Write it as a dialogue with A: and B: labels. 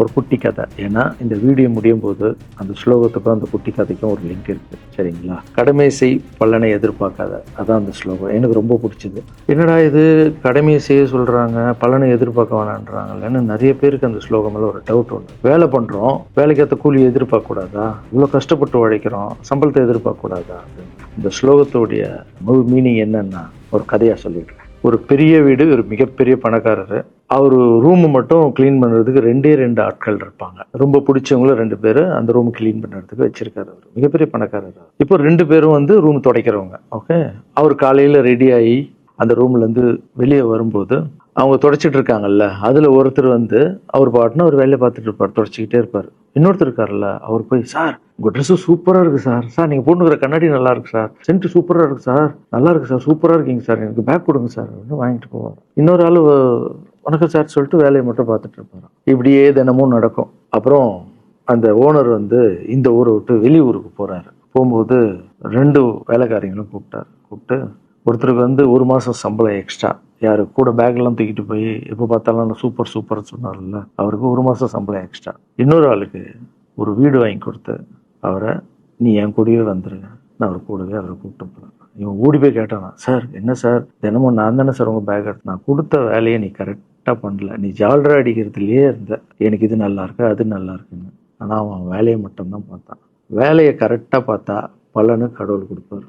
A: ஒரு குட்டி கதை. ஏன்னா இந்த வீடியோ முடியும் போது அந்த ஸ்லோகத்துக்கும் அந்த குட்டி கதைக்கும் ஒரு லிங்க் இருக்கு. சரிங்களா? கடமை செய் பலனை எதிர்பார்க்காத, அதான் அந்த ஸ்லோகம். எனக்கு ரொம்ப பிடிச்சது. என்னடா இது கடமையை செய்ய சொல்றாங்க, பலனை எதிர்பார்க்க வேணான்றாங்கன்னு நிறைய பேருக்கு அந்த ஸ்லோகம் மேல ஒரு டவுட் ஒன்று. வேலை பண்றோம், வேலைக்கேற்ற கூலி எதிர்பார்க்க கூடாதா? இவ்வளவு கஷ்டப்பட்டு உழைக்கிறோம், சம்பளத்தை எதிர்பார்க்க கூடாதா? இந்த ஸ்லோகத்துடைய முழு மீனிங் என்னன்னா ஒரு கதையா சொல்லிடுறேன். ஒரு பெரிய வீடு, ஒரு மிகப்பெரிய பணக்காரரு. அவரு ரூம் மட்டும் கிளீன் பண்றதுக்கு ரெண்டு ஆட்கள் இருப்பாங்க. ரொம்ப பிடிச்சவங்களும் 2 பேரு அந்த ரூம் கிளீன் பண்றதுக்கு வச்சிருக்காரு. அவர் மிகப்பெரிய பணக்காரர். இப்போ 2 பேரும் வந்து ரூம் துடைக்கிறவங்க. ஓகே, அவர் காலையில ரெடி ஆகி அந்த ரூம்ல இருந்து வெளியே வரும்போது அவங்க துடைச்சிட்டு இருக்காங்கல்ல, அதுல ஒருத்தர் வந்து அவர் பாட்டுன்னு ஒரு வேலையை பார்த்துட்டு இருப்பார், துடைச்சிக்கிட்டே இருப்பார். இன்னொருத்தர் இருக்காருல்ல, அவர் போய், சார் உங்க ட்ரெஸ் சூப்பரா இருக்கு சார், சார் நீங்க போட்டுக்கிற கண்ணாடி நல்லா இருக்கு சார், சென்ட் சூப்பரா இருக்கு சார், நல்லா இருக்கு சார், சூப்பரா இருக்கீங்க சார், எனக்கு பேக் கொடுங்க சார் வாங்கிட்டு போவார். இன்னொரு ஆளு வணக்கம் சார் சொல்லிட்டு வேலையை மட்டும் பார்த்துட்டு இருப்பாரு. இப்படியே தினமும் நடக்கும். அப்புறம் அந்த ஓனர் வந்து இந்த ஊரை விட்டு வெளியூருக்கு போறாரு. போகும்போது 2 வேலைக்காரங்களும் கூப்பிட்டு ஒருத்தருக்கு வந்து 1 மாசம் சம்பளம் எக்ஸ்ட்ரா, யாரு கூட பேக்லாம் தூக்கிட்டு போய் எப்போ பார்த்தாலும் சூப்பர் சூப்பர் சொன்னார்ல, அவருக்கு 1 மாசம் சம்பளம் எக்ஸ்ட்ரா. இன்னொரு ஆளுக்கு ஒரு வீடு வாங்கி கொடுத்து அவரை, நீ என் கூடவே வந்துருங்க, நான் அவர் கூடவே அவரை கூப்பிட்டு போறேன். இவன் ஓடி போய் கேட்டானா, சார் என்ன சார் தினமும் நான் தானே சார் உங்க பேக் எடுத்து, நான் கொடுத்த வேலையை நீ கரெக்டா பண்ணல, நீ ஜால்ரா அடிக்கிறதுலயே இருந்த, எனக்கு இது நல்லா இருக்கு அது நல்லா இருக்குன்னு. ஆனா அவன் வேலையை மட்டும்தான் பார்த்தான். வேலையை கரெக்டா பார்த்தா பலனு கடவுள் கொடுப்பாரு.